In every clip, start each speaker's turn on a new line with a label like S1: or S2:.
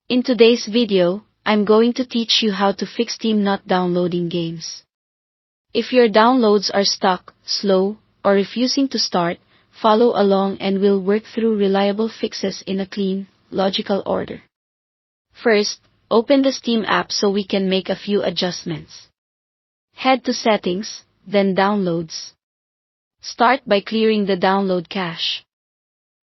S1: In today's video, I'm going to teach you how to fix Steam not downloading games. If your downloads are stuck, slow, or refusing to start, follow along and we'll work through reliable fixes in a clean, logical order. First, open the Steam app so we can make a few adjustments. Head to Settings, then Downloads. Start by clearing the download cache.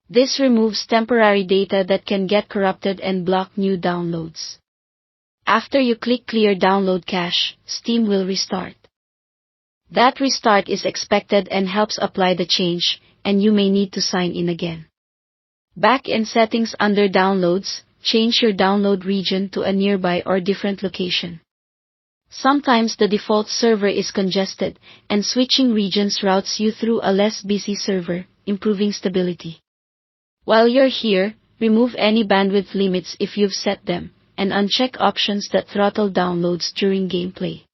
S1: This removes temporary data that can get corrupted and block new downloads. After you click Clear Download Cache, Steam will restart. That restart is expected and helps apply the change, and you may need to sign in again. Back in Settings under Downloads, change your download region to a nearby or different location. Sometimes the default server is congested, and switching regions routes you through a less busy server, improving stability. While you're here, remove any bandwidth limits if you've set them, and uncheck options that throttle downloads during gameplay.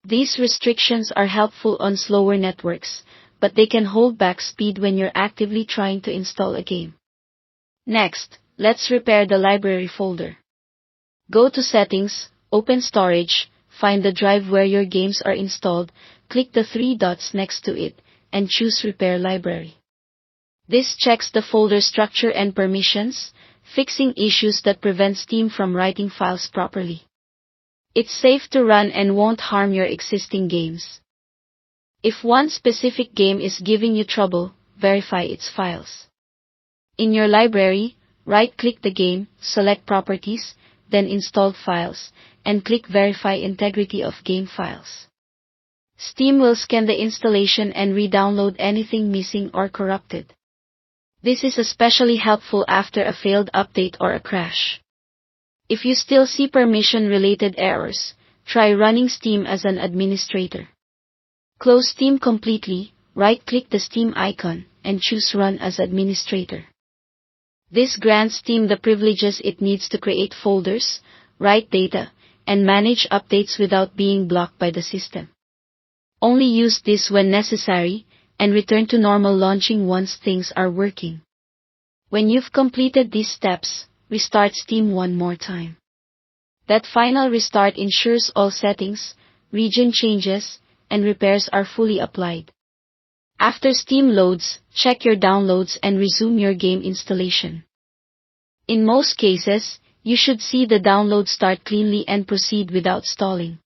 S1: These restrictions are helpful on slower networks, but they can hold back speed when you're actively trying to install a game. Next, let's repair the library folder. Go to Settings, open Storage, find the drive where your games are installed, click the three dots next to it, and choose Repair Library. This checks the folder structure and permissions, fixing issues that prevent Steam from writing files properly. It's safe to run and won't harm your existing games. If one specific game is giving you trouble, verify its files. In your library, right-click the game, select Properties, then Installed Files, and click Verify Integrity of Game Files. Steam will scan the installation and re-download anything missing or corrupted. This is especially helpful after a failed update or a crash. If you still see permission-related errors, try running Steam as an administrator. Close Steam completely, right-click the Steam icon, and choose Run as Administrator. This grants Steam the privileges it needs to create folders, write data, and manage updates without being blocked by the system. Only use this when necessary, and return to normal launching once things are working. When you've completed these steps, restart Steam one more time. That final restart ensures all settings, region changes, and repairs are fully applied. After Steam loads, check your downloads and resume your game installation. In most cases, you should see the download start cleanly and proceed without stalling.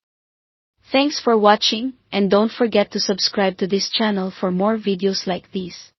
S1: Thanks for watching, and don't forget to subscribe to this channel for more videos like these.